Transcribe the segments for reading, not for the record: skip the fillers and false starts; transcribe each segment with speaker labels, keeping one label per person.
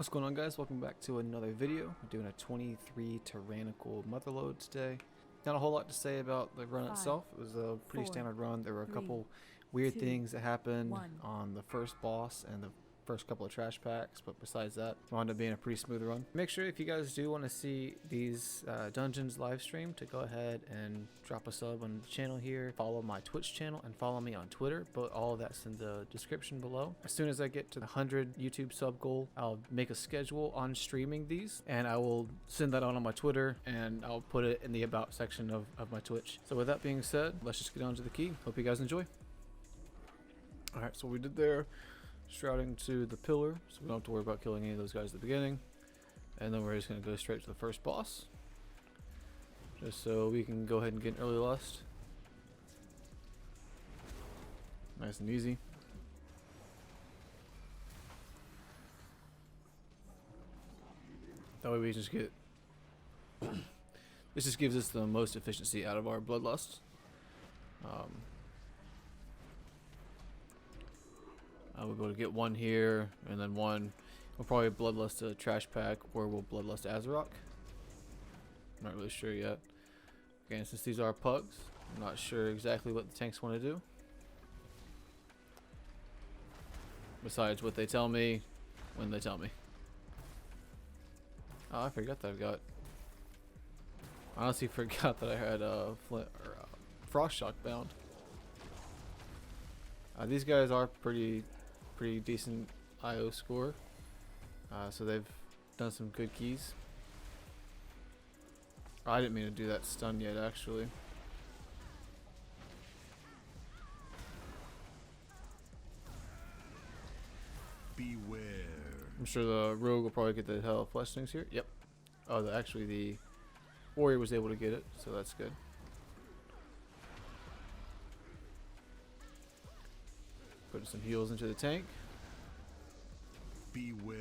Speaker 1: What's going on, guys? Welcome back to another video. We're doing a 23 Tyrannical Motherlode today. Not a whole lot to say about the run itself. It was a pretty standard run. There were a couple weird things that happened on the first boss and the first couple of trash packs, but besides that, it wound up being a pretty smooth run. Make sure if you guys do want to see these dungeons live stream to go ahead and drop a sub on the channel here, follow my Twitch channel, and follow me on Twitter, but all of that's in the description below. As soon as I get to the 100 YouTube sub goal, I'll make a schedule on streaming these, and I will send that out on my Twitter, and I'll put it in the about section of my Twitch. So with that being said, let's just get on to the key. Hope you guys enjoy. Alright, so we did there. Shrouding to the pillar, so we don't have to worry about killing any of those guys at the beginning. And then we're just going to go straight to the first boss, just so we can go ahead and get an early lust. Nice and easy. That way we just get this just gives us the most efficiency out of our bloodlust. We'll be able to get one here, and then one. We'll probably bloodlust a trash pack, or we'll bloodlust Azarok. I'm not really sure yet. Again, since these are pugs, I'm not sure exactly what the tanks want to do. Besides what they tell me when they tell me. Oh, I forgot that I've got. I honestly forgot that I had Frost Shock bound. These guys are pretty decent IO score, so they've done some good keys. I didn't mean to do that stun yet, actually.
Speaker 2: Beware.
Speaker 1: I'm sure the rogue will probably get the hell flesh things here. Yep. Oh, actually the warrior was able to get it, so that's good. Putting some heals into the tank.
Speaker 2: Beware.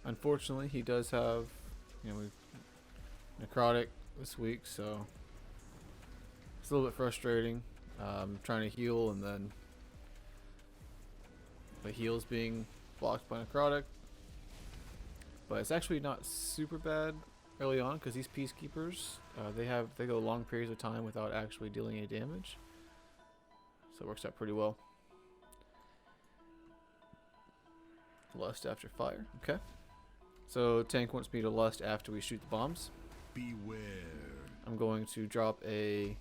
Speaker 1: Unfortunately, he does have, Necrotic this week, so it's a little bit frustrating. Trying to heal and then the heals being blocked by Necrotic. But it's actually not super bad early on, because these peacekeepers they go long periods of time without actually dealing any damage, so it works out pretty well. Lust after fire. Okay, so tank wants me to lust after we shoot the bombs.
Speaker 2: Beware.
Speaker 1: I'm going to drop a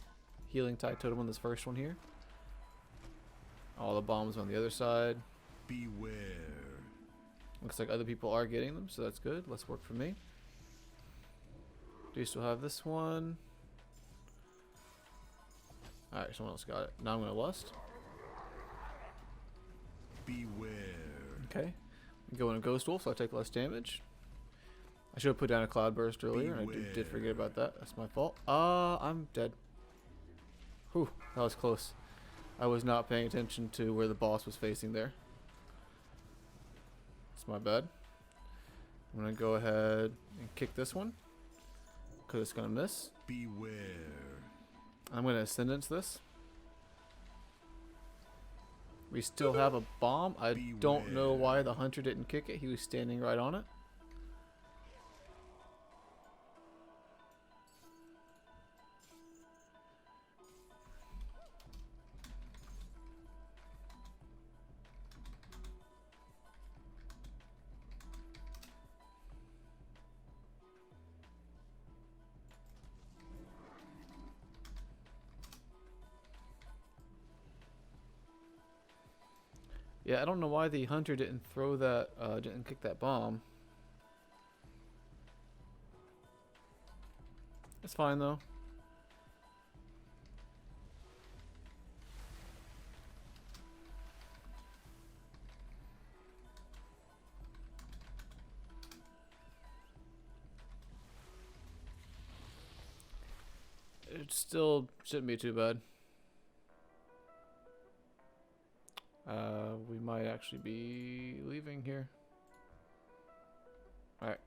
Speaker 1: healing tide totem on this first one here. All the bombs on the other side.
Speaker 2: Beware.
Speaker 1: Looks like other people are getting them, so that's good. Let's work for me. Do you still have this one? Alright, someone else got it. Now I'm going to lust.
Speaker 2: Beware.
Speaker 1: Okay. Go in a ghost wolf, so I take less damage. I should have put down a cloud burst earlier, and I did forget about that. That's my fault. I'm dead. Whew, that was close. I was not paying attention to where the boss was facing there. That's my bad. I'm going to go ahead and kick this one, because it's going to miss.
Speaker 2: Beware.
Speaker 1: I'm going to Ascendance this. We still have a bomb. I don't know why the hunter didn't kick it. He was standing right on it. Yeah, I don't know why the hunter didn't throw that, didn't kick that bomb. It's fine though. It still shouldn't be too bad. We might actually be leaving here. Alright.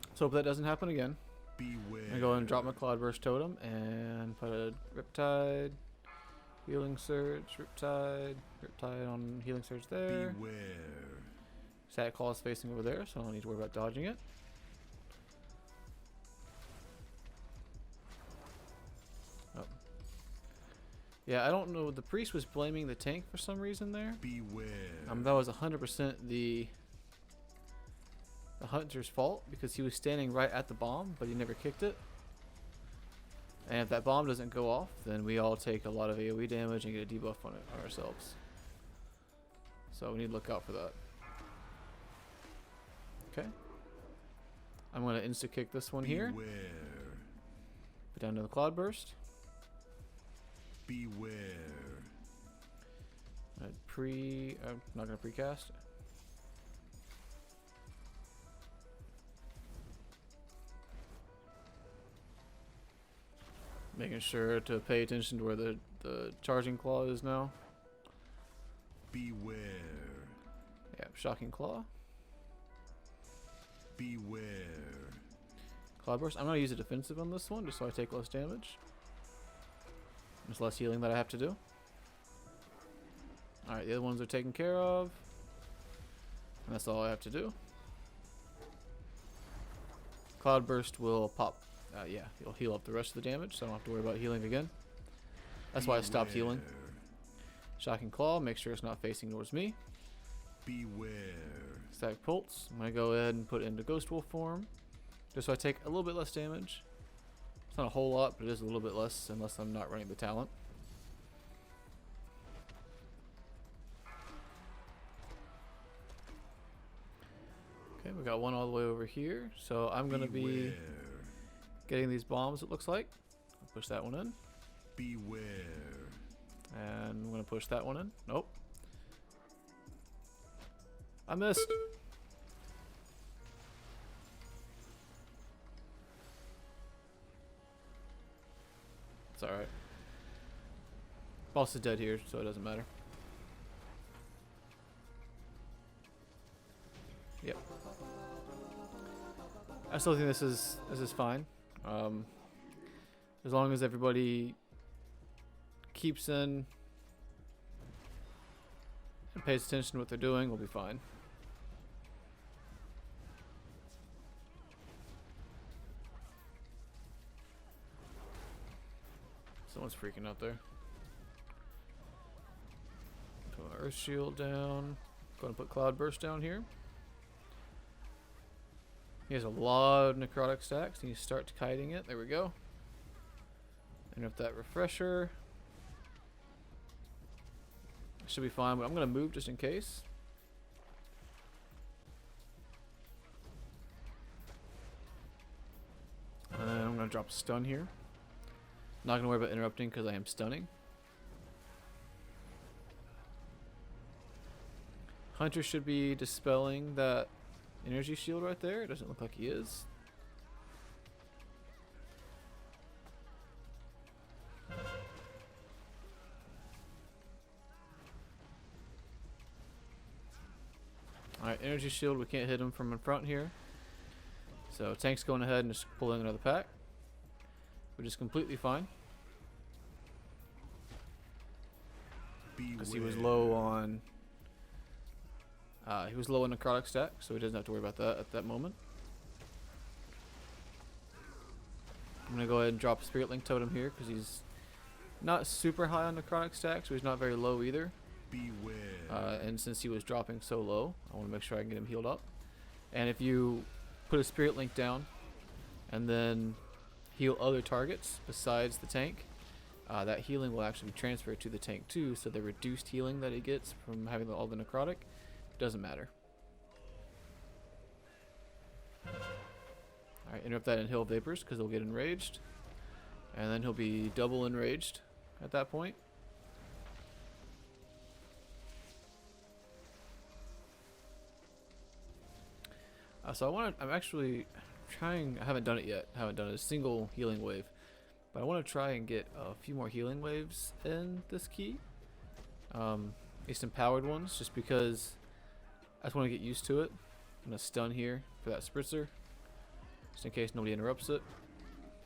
Speaker 1: Let's hope that doesn't happen again.
Speaker 2: Beware.
Speaker 1: I'm going to go and drop my Cloudburst Totem and put a Riptide Healing Surge, Riptide on Healing Surge there.
Speaker 2: Beware.
Speaker 1: Static Claw is facing over there, so I don't need to worry about dodging it. Oh. Yeah, I don't know. The priest was blaming the tank for some reason there.
Speaker 2: Beware.
Speaker 1: That was 100% the hunter's fault because he was standing right at the bomb, but he never kicked it. And if that bomb doesn't go off, then we all take a lot of AoE damage and get a debuff on it ourselves. So we need to look out for that. Okay. I'm going to insta-kick this one here.
Speaker 2: Beware.
Speaker 1: Put down to the Cloud Burst.
Speaker 2: Beware.
Speaker 1: I'm not going to precast. Making sure to pay attention to where the charging claw is now.
Speaker 2: Beware.
Speaker 1: Yeah, shocking claw.
Speaker 2: Beware.
Speaker 1: Cloud Burst. I'm going to use a defensive on this one just so I take less damage. There's less healing that I have to do. Alright, the other ones are taken care of. And that's all I have to do. Cloud Burst will pop. Yeah, it'll heal up the rest of the damage, so I don't have to worry about healing again. That's why I stopped healing. Shocking Claw, make sure it's not facing towards me.
Speaker 2: Beware.
Speaker 1: Static Pulse. I'm going to go ahead and put it into Ghost Wolf form. Just so I take a little bit less damage. It's not a whole lot, but it is a little bit less unless I'm not running the talent. Okay, we got one all the way over here. So I'm going to be getting these bombs, it looks like. I'll push that one in.
Speaker 2: Beware.
Speaker 1: And I'm going to push that one in. Nope. I missed. It's alright. Boss is dead here, so it doesn't matter. Yep. I still think this is fine. As long as everybody keeps in and pays attention to what they're doing, we'll be fine. Someone's freaking out there. Put my Earth Shield down. Going to put Cloud Burst down here. He has a lot of necrotic stacks. And you start kiting it. There we go. And if that refresher. Should be fine, but I'm going to move just in case. And I'm going to drop a stun here. Not going to worry about interrupting because I am stunning. Hunter should be dispelling that energy shield right there. It doesn't look like he is. Alright, energy shield. We can't hit him from in front here. So tank's going ahead and just pulling another pack, which is completely fine. Because he was low on necrotic stack, so he doesn't have to worry about that at that moment. I'm gonna go ahead and drop a Spirit Link Totem here because he's not super high on necrotic stack, so he's not very low either.
Speaker 2: Beware.
Speaker 1: And since he was dropping so low, I want to make sure I can get him healed up. And if you put a Spirit Link down and then heal other targets besides the tank, that healing will actually be transferred to the tank too, so the reduced healing that he gets from having all the necrotic doesn't matter. Alright, interrupt that in Hill Vapors because he'll get enraged. And then he'll be double enraged at that point. So I'm actually trying, I haven't done it yet. I haven't done a single healing wave. But I want to try and get a few more healing waves in this key. At least empowered ones, just because I just want to get used to it. I'm going to stun here for that spritzer, just in case nobody interrupts it.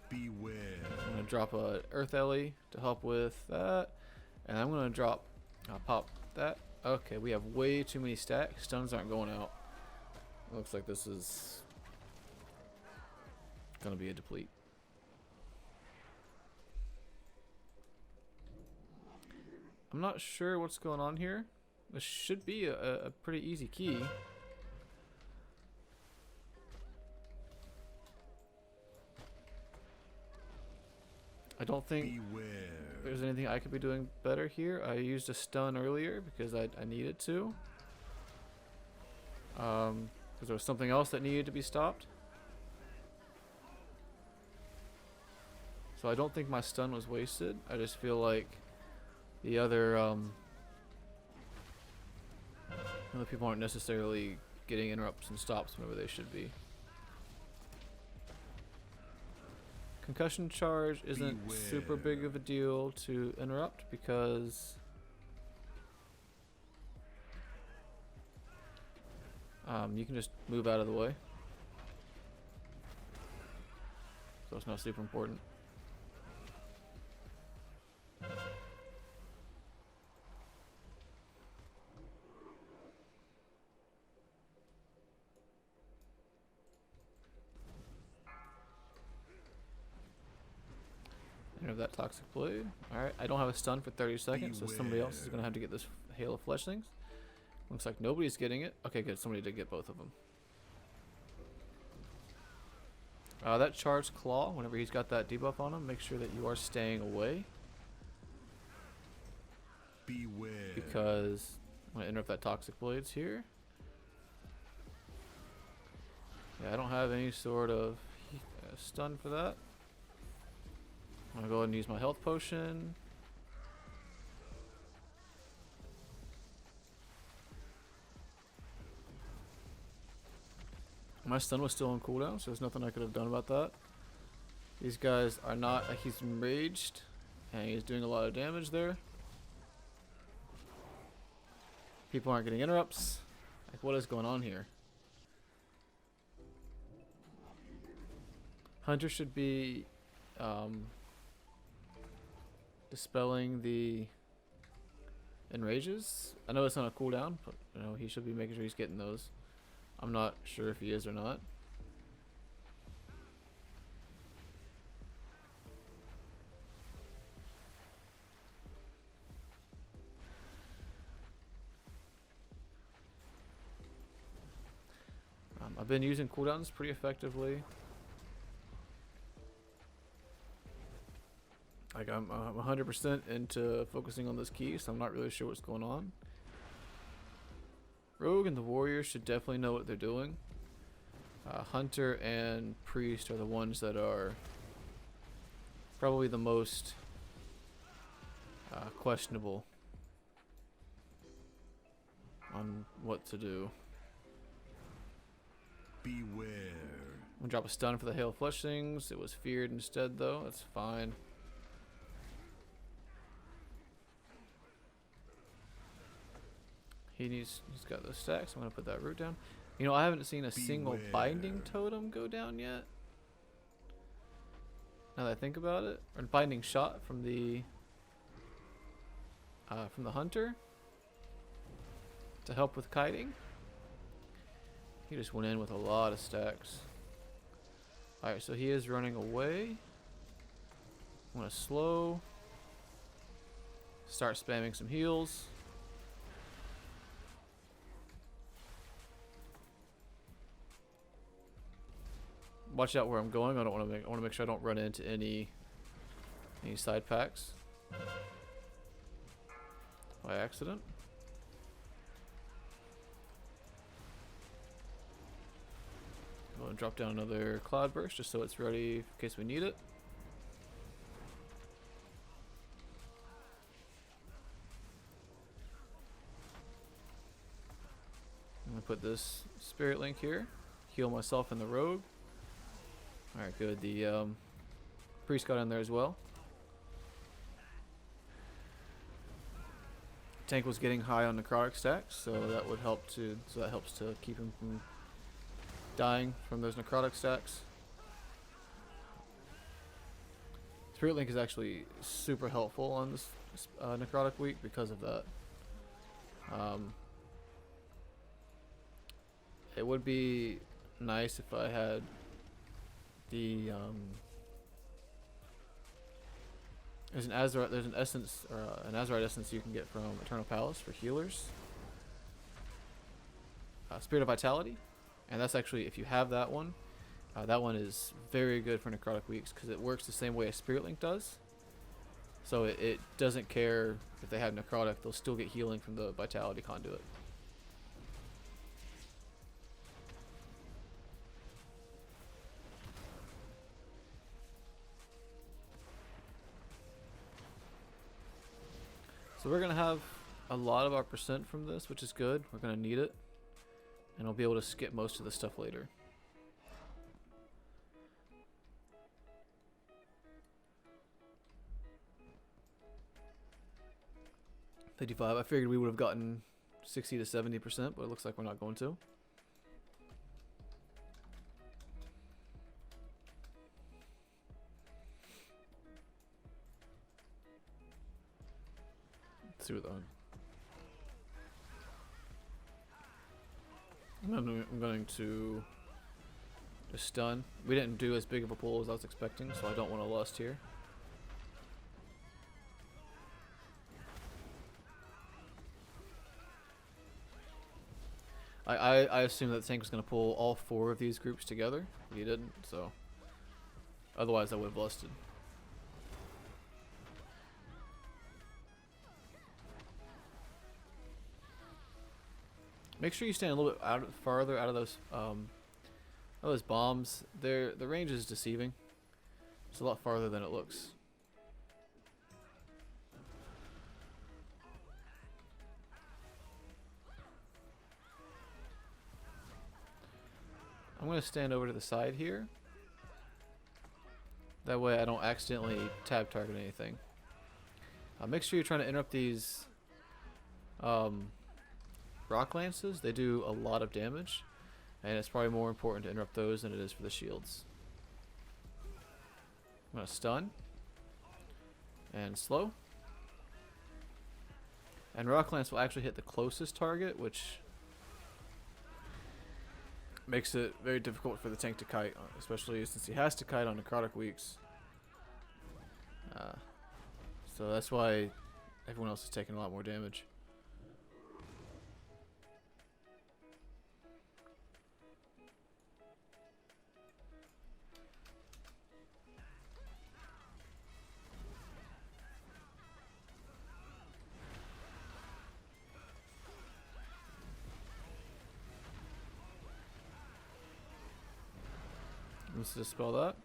Speaker 2: Beware.
Speaker 1: I'm going to drop a Earth Ellie to help with that. And I'm gonna drop, I'll pop that. Okay, we have way too many stacks. Stuns aren't going out. Looks like this is gonna be a deplete. I'm not sure what's going on here. This should be a pretty easy key. I don't think there's anything I could be doing better here. I used a stun earlier because I needed to. Because there was something else that needed to be stopped. So I don't think my stun was wasted. I just feel like the other people aren't necessarily getting interrupts and stops whenever they should be. Concussion charge isn't super big of a deal to interrupt because you can just move out of the way. So it's not super important. Of that toxic blade. Alright, I don't have a stun for 30 seconds, so somebody else is going to have to get this hail of fletchlings. Looks like nobody's getting it. Okay, good. Somebody did get both of them. That charged claw, whenever he's got that debuff on him, make sure that you are staying away.
Speaker 2: Beware.
Speaker 1: Because I'm going to interrupt that toxic blades here. Yeah, I don't have any sort of stun for that. I'm gonna go ahead and use my health potion. My stun was still on cooldown, so there's nothing I could have done about that. These guys are not, like, he's enraged and he's doing a lot of damage there. People aren't getting interrupts. Like, what is going on here? Hunter should be dispelling the enrages. I know it's on a cooldown, but you know he should be making sure he's getting those. I'm not sure if he is or not. I've been using cooldowns pretty effectively. Like I'm 100% into focusing on this key, so I'm not really sure what's going on. Rogue and the warrior should definitely know what they're doing. Hunter and priest are the ones that are probably the most questionable on what to do.
Speaker 2: Beware.
Speaker 1: I'm gonna drop a stun for the hail of fletchlings. It was feared instead, though. That's fine. He's got those stacks. I'm gonna put that root down. You know, I haven't seen a single binding totem go down yet. Now that I think about it, or binding shot from the hunter to help with kiting. He just went in with a lot of stacks. All right, so he is running away. I'm gonna slow. Start spamming some heals. Watch out where I'm going. I want to make sure I don't run into any side packs by accident. Go and drop down another cloud burst just so it's ready in case we need it. I'm gonna put this spirit link here. Heal myself and the rogue. Alright, good. The priest got in there as well. Tank was getting high on necrotic stacks, so that would help to that helps to keep him from dying from those necrotic stacks. Spirit Link is actually super helpful on this Necrotic week because of that. It would be nice if I had the there's an essence or an Azurite essence you can get from Eternal Palace for healers. Spirit of Vitality, and that's actually, if you have that one is very good for Necrotic weeks because it works the same way a Spirit Link does. So it doesn't care if they have Necrotic, they'll still get healing from the Vitality conduit. So we're going to have a lot of our percent from this, which is good. We're going to need it. And we'll be able to skip most of the stuff later. $55. I figured we would have gotten 60 to 70%, but it looks like we're not going to. Let's see what that. I'm going to just stun. We didn't do as big of a pull as I was expecting, so I don't want to lust here. I assumed that the tank was going to pull all 4 of these groups together, but he didn't, so otherwise I would have lusted. Make sure you stand a little bit farther out of those bombs. The range is deceiving. It's a lot farther than it looks. I'm going to stand over to the side here. That way I don't accidentally tab target anything. Make sure you're trying to interrupt these rock lances. They do a lot of damage, and it's probably more important to interrupt those than it is for the shields. I'm going to stun and slow. And rock lance will actually hit the closest target, which makes it very difficult for the tank to kite, especially since he has to kite on necrotic weeks. So that's why everyone else is taking a lot more damage. Let's dispel that.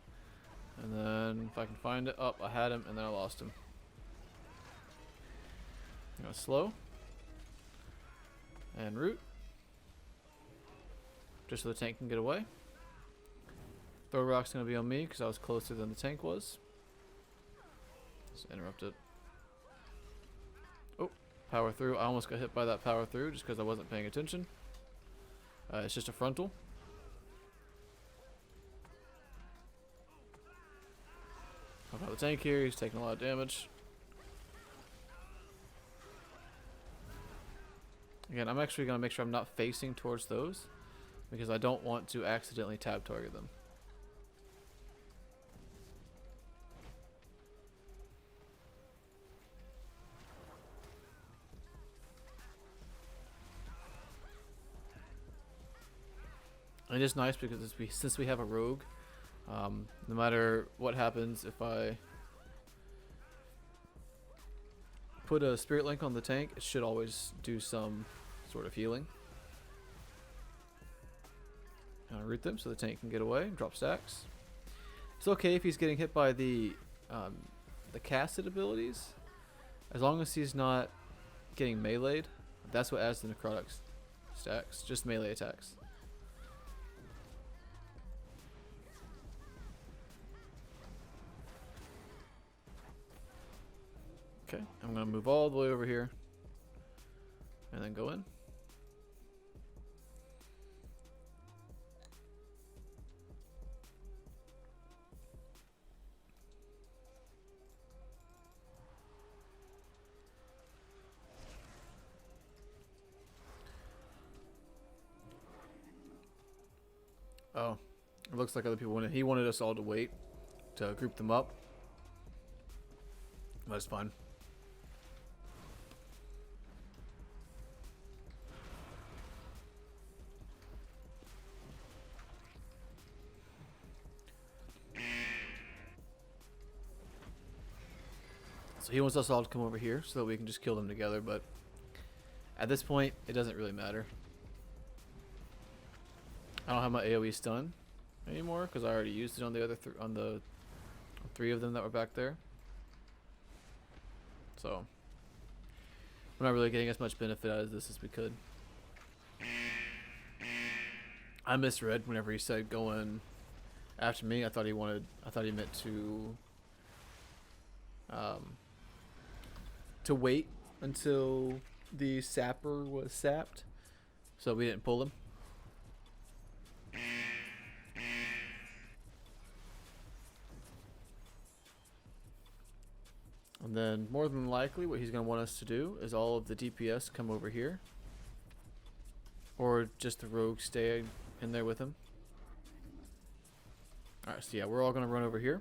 Speaker 1: And then if I can find it, oh, I had him and then I lost him. I'm gonna slow. And root. Just so the tank can get away. Throw rock's gonna be on me because I was closer than the tank was. Let's interrupt it. Oh, power through. I almost got hit by that power through just because I wasn't paying attention. It's just a frontal. How about the tank here? He's taking a lot of damage. Again, I'm actually going to make sure I'm not facing towards those because I don't want to accidentally tab target them. It is nice because since we have a rogue, no matter what happens, if I put a spirit link on the tank, it should always do some sort of healing. And I root them so the tank can get away, drop stacks. It's okay if he's getting hit by the casted abilities, as long as he's not getting meleeed. That's what adds the necrotic stacks, just melee attacks. Okay, I'm going to move all the way over here and then go in. Oh, it looks like other people wanted. He wanted us all to wait to group them up. That's fun. So he wants us all to come over here so that we can just kill them together, but at this point, it doesn't really matter. I don't have my AoE stun anymore because I already used it on the other on the 3 of them that were back there. So we're not really getting as much benefit out of this as we could. I misread whenever he said going after me. I thought he meant to wait until the sapper was sapped, so we didn't pull him. And then more than likely what he's going to want us to do is all of the DPS come over here, or just the rogue stay in there with him. Alright, so yeah, we're all going to run over here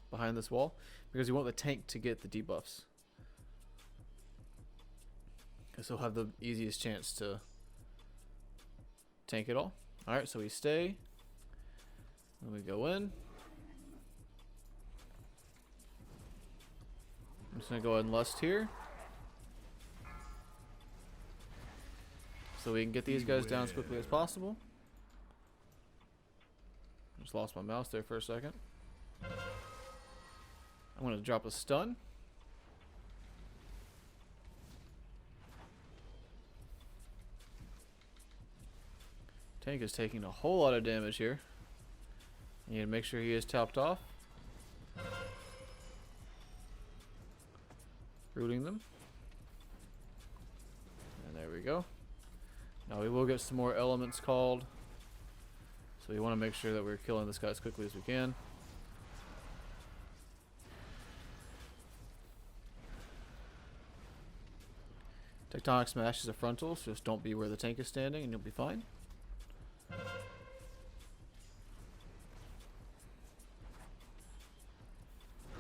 Speaker 1: behind this wall because we want the tank to get the debuffs, because he'll have the easiest chance to tank it all. Alright, so we stay, and we go in. I'm just going to go ahead and lust here, so we can get these guys down as quickly as possible. Just lost my mouse there for a second. I'm going to drop a stun. Tank is taking a whole lot of damage here. You need to make sure he is topped off. Rooting them. And there we go. Now we will get some more elements called, so we want to make sure that we're killing this guy as quickly as we can. Tectonic Smash is a frontal, so just don't be where the tank is standing and you'll be fine.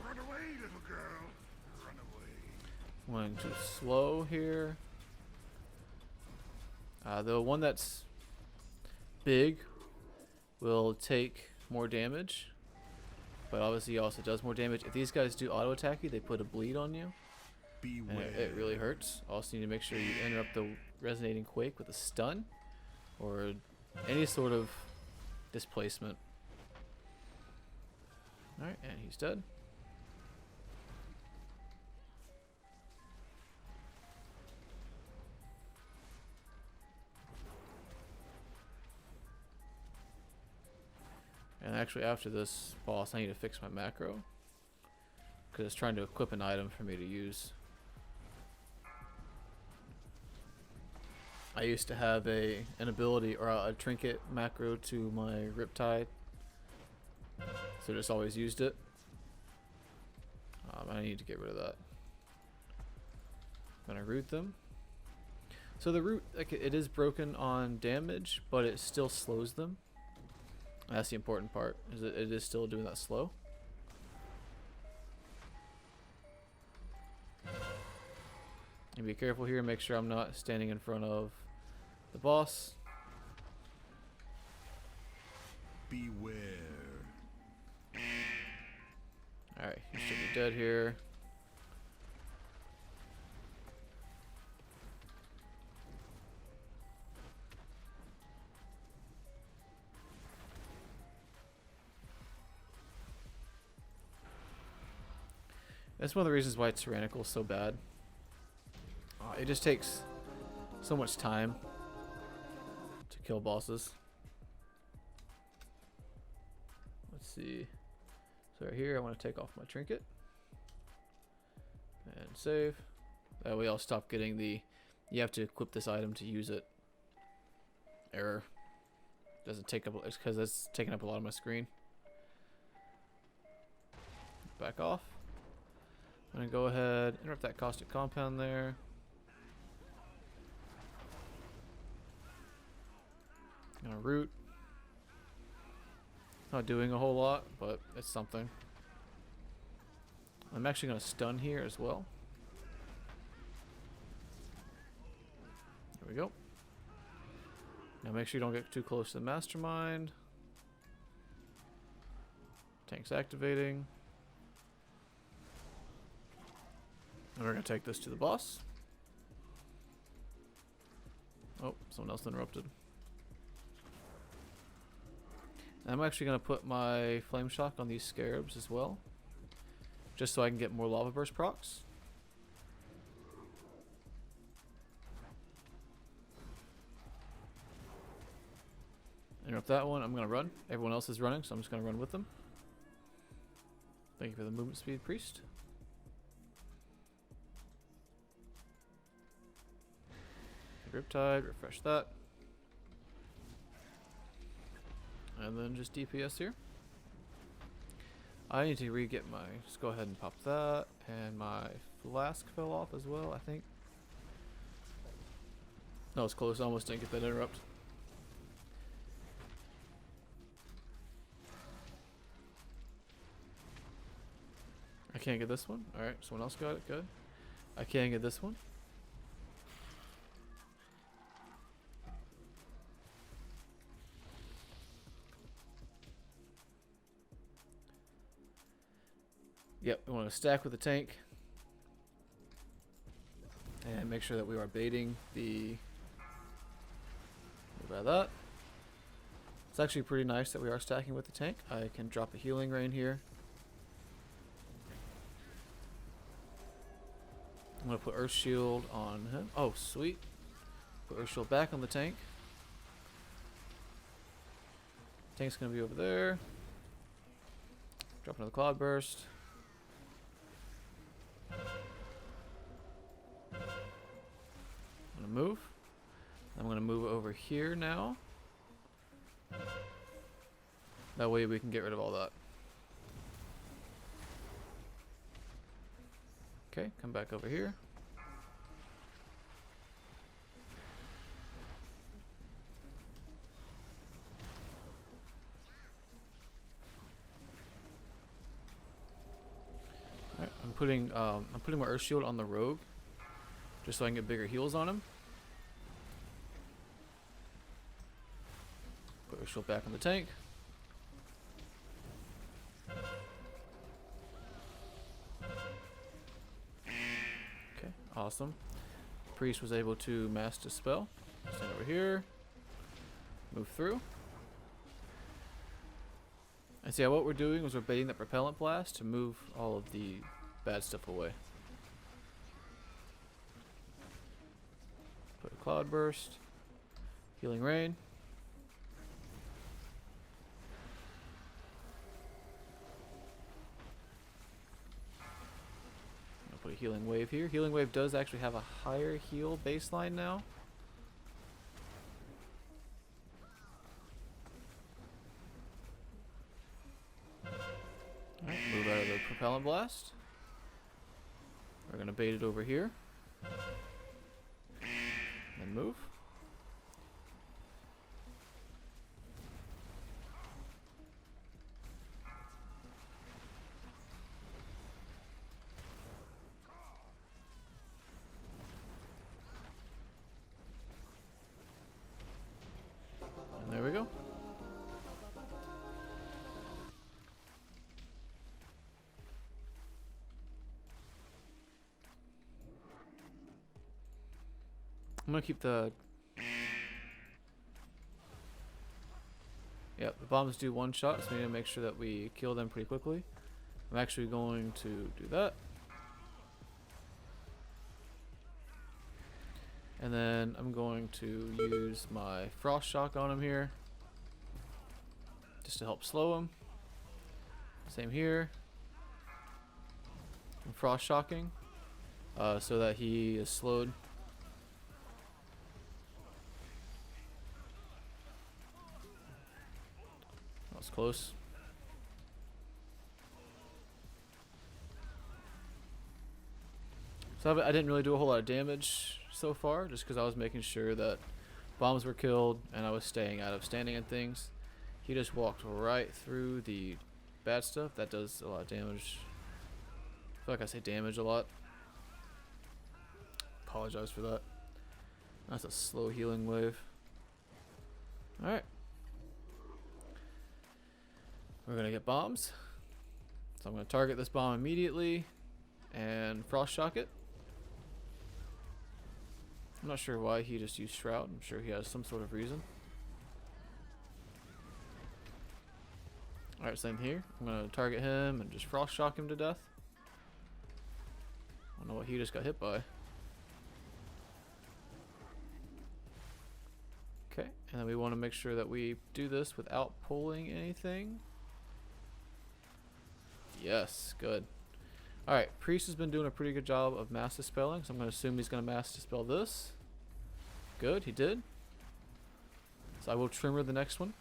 Speaker 2: Run away, little girl. Run away.
Speaker 1: Going too slow here. The one that's big will take more damage, but obviously he also does more damage. If these guys do auto attack you, they put a bleed on you, and it really hurts. Also, you need to make sure you interrupt the resonating quake with a stun or any sort of displacement. Alright, and he's dead. And actually after this boss I need to fix my macro, because it's trying to equip an item for me to use. I used to have an ability or a trinket macro to my Riptide, so just always used it. I need to get rid of that. I'm gonna root them. So the root, like, it is broken on damage, but it still slows them. That's the important part, is that it is still doing that slow. And be careful here, make sure I'm not standing in front of the boss.
Speaker 2: Beware.
Speaker 1: Alright, he should be dead here. That's one of the reasons why Tyrannical is so bad. It just takes so much time to kill bosses. Let's see. So right here I want to take off my trinket and save. That way I'll stop getting the you have to equip this item to use it error. Doesn't take up, it's because that's taking up a lot of my screen. Back off. I'm gonna go ahead, interrupt that caustic compound there. I'm gonna root. Not doing a whole lot, but it's something. I'm actually going to stun here as well. There we go. Now make sure you don't get too close to the mastermind. Tank's activating. And we're going to take this to the boss. Oh, someone else interrupted. I'm actually going to put my Flame Shock on these scarabs as well, just so I can get more Lava Burst procs. Interrupt that one. I'm going to run. Everyone else is running, so I'm just going to run with them. Thank you for the movement speed, Priest. Riptide, refresh that. And then just DPS here. I need to re-get my... Just go ahead and pop that. And my flask fell off as well, I think. No, it's close. I almost didn't get that interrupt. I can't get this one. Alright, someone else got it. Good. I can't get this one. Yep, we want to stack with the tank. And make sure that we are baiting the... About that. It's actually pretty nice that we are stacking with the tank. I can drop a healing rain here. I'm going to put Earth Shield on him. Oh, sweet. Put Earth Shield back on the tank. Tank's going to be over there. Drop another Cloud Burst. I'm going to move. I'm going to move over here now. That way we can get rid of all that. Okay, come back over here. Alright, I'm putting my Earth Shield on the rogue, just so I can get bigger heals on him. Put Earth Shield back on the tank. Awesome. Priest was able to mass dispel. Stand over here. Move through. And see, what we're doing is we're baiting that Propellant Blast to move all of the bad stuff away. Put a Cloud Burst. Healing Rain. Put a Healing Wave here. Healing Wave does actually have a higher heal baseline now. Alright, move out of the Propellant Blast. We're going to bait it over here. And move. There we go. I'm gonna keep the... Yep, the bombs do one shot, so we need to make sure that we kill them pretty quickly. I'm actually going to do that. And then I'm going to use my Frost Shock on him here, just to help slow him. Same here. I'm Frost Shocking, so that he is slowed. That was close. So I didn't really do a whole lot of damage so far, just because I was making sure that bombs were killed and I was staying out of standing and things. He just walked right through the bad stuff. That does a lot of damage. I feel like I say damage a lot. Apologize for that. That's a slow healing wave. Alright. We're gonna get bombs. So I'm gonna target this bomb immediately and frost shock it. I'm not sure why he just used Shroud. I'm sure he has some sort of reason. Alright, same here. I'm gonna target him and just frost shock him to death. I don't know what he just got hit by. Okay, and then we want to make sure that we do this without pulling anything. Yes, good. Alright, Priest has been doing a pretty good job of mass dispelling, so I'm going to assume he's going to mass dispel this. Good, he did. So I will Tremor the next one.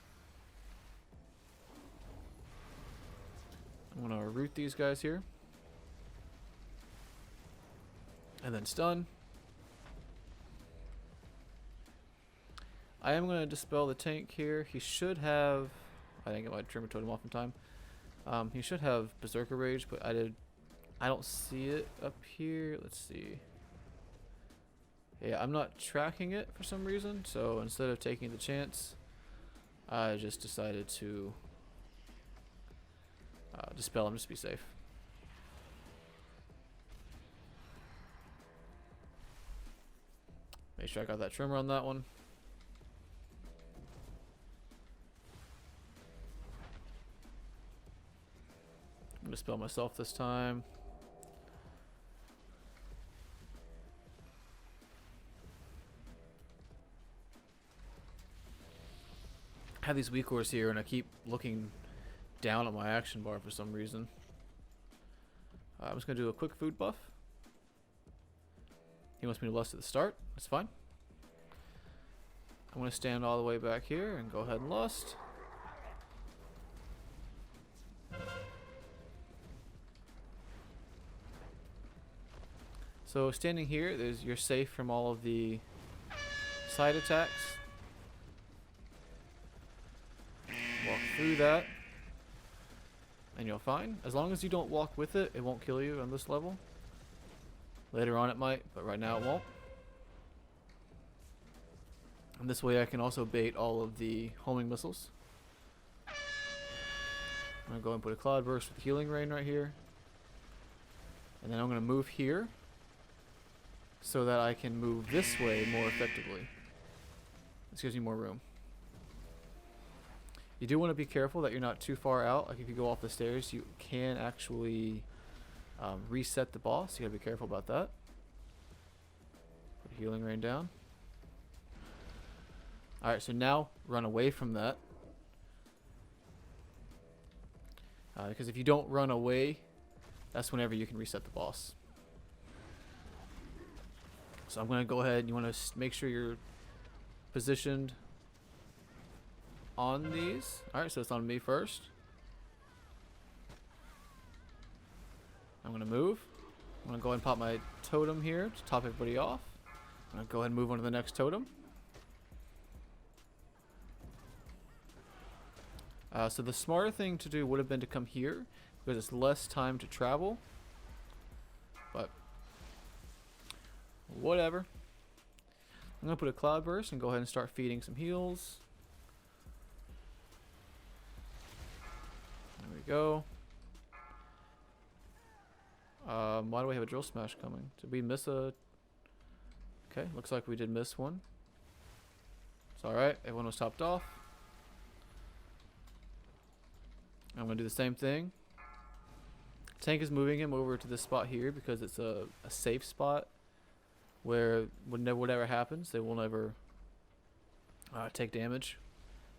Speaker 1: I'm going to root these guys here. And then stun. I am going to dispel the tank here. He should have... I didn't get my Tremor Totem off in time. He should have Berserker Rage, but I don't see it up here. Let's see. Yeah, I'm not tracking it for some reason, so instead of taking the chance, I just decided to dispel him just to be safe. Make sure I got that Tremor on that one. I'm gonna dispel myself this time. I have these weak cores here and I keep looking down at my action bar for some reason. I'm just gonna do a quick food buff. He wants me to lust at the start. That's fine. I'm gonna stand all the way back here and go ahead and lust. So standing here, you're safe from all of the side attacks. Walk through that, and you're fine. As long as you don't walk with it, it won't kill you on this level. Later on it might, but right now it won't. And this way I can also bait all of the homing missiles. I'm going to go and put a Cloud Burst with Healing Rain right here. And then I'm going to move here so that I can move this way more effectively. This gives me more room. You do want to be careful that you're not too far out. Like if you go off the stairs, you can actually reset the boss. You gotta be careful about that. Put Healing Rain down. Alright, so now run away from that. Because if you don't run away, that's whenever you can reset the boss. So I'm going to go ahead and you want to make sure you're positioned on these. Alright, so it's on me first. I'm going to move. I'm going to go ahead and pop my totem here to top everybody off. I'm going to go ahead and move on to the next totem. So the smarter thing to do would have been to come here because it's less time to travel. But whatever. I'm going to put a Cloud Burst and go ahead and start feeding some heals. There we go. Why do we have a Drill Smash coming? Did we miss a... Okay, looks like we did miss one. It's alright, everyone was topped off. I'm going to do the same thing. Tank is moving him over to this spot here because it's a safe spot where whatever happens, they will never take damage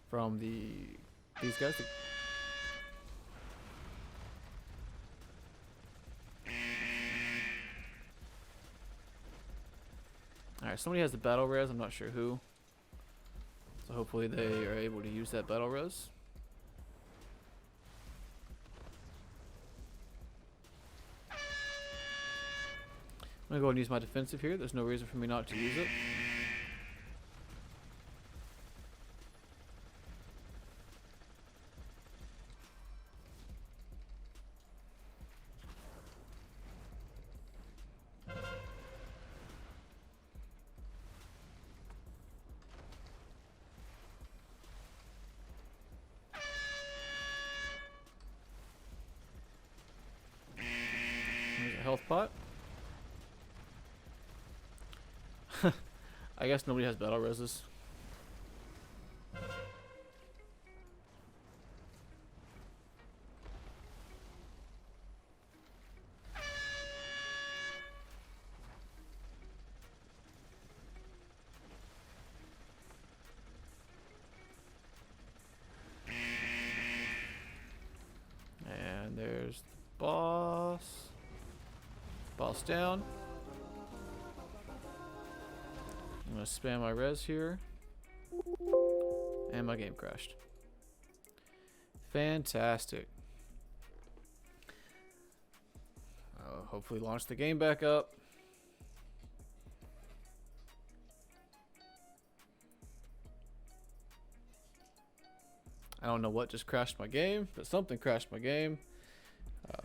Speaker 1: from these guys. Alright, somebody has the battle res, I'm not sure who. So hopefully they are able to use that battle res. I'm going to go ahead and use my defensive here. There's no reason for me not to use it. I guess nobody has battle reses. And there's the boss. Boss down. I'm gonna spam my res here. And my game crashed. Fantastic. Hopefully launch the game back up. I don't know what just crashed my game, but something crashed my game.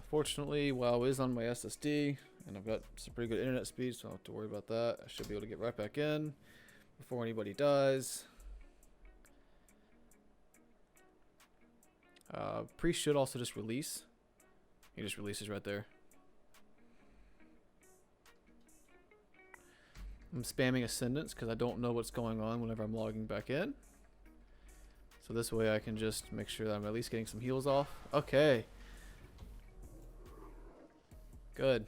Speaker 1: Fortunately, WoW is on my SSD, and I've got some pretty good internet speed, so I don't have to worry about that. I should be able to get right back in before anybody dies. Priest should also just release. He just releases right there. I'm spamming Ascendance because I don't know what's going on whenever I'm logging back in. So this way I can just make sure that I'm at least getting some heals off. Okay. Good.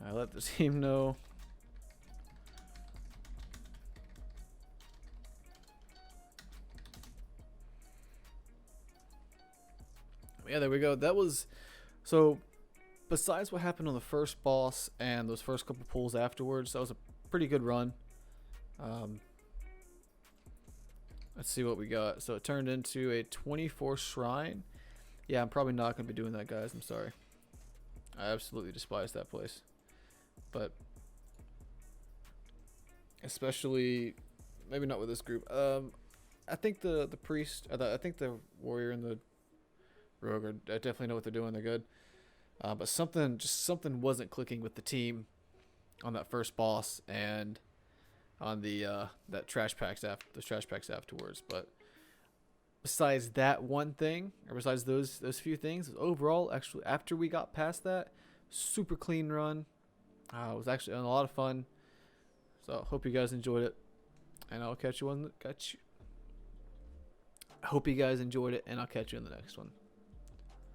Speaker 1: I let the team know. Yeah, there we go. That was... So, besides what happened on the first boss and those first couple pulls afterwards, that was a pretty good run. Let's see what we got. So it turned into a 24 shrine. Yeah, I'm probably not going to be doing that, guys. I'm sorry. I absolutely despise that place. But especially, maybe not with this group. I think the priest, I think the warrior and the rogue I definitely know what they're doing. They're good. But something wasn't clicking with the team on that first boss and on the those trash packs afterwards. But besides that one thing, or besides those few things, overall, actually, after we got past that, super clean run. It was actually a lot of fun. So hope you guys enjoyed it, and I'll catch you on the. I hope you guys enjoyed it, and I'll catch you in the next one.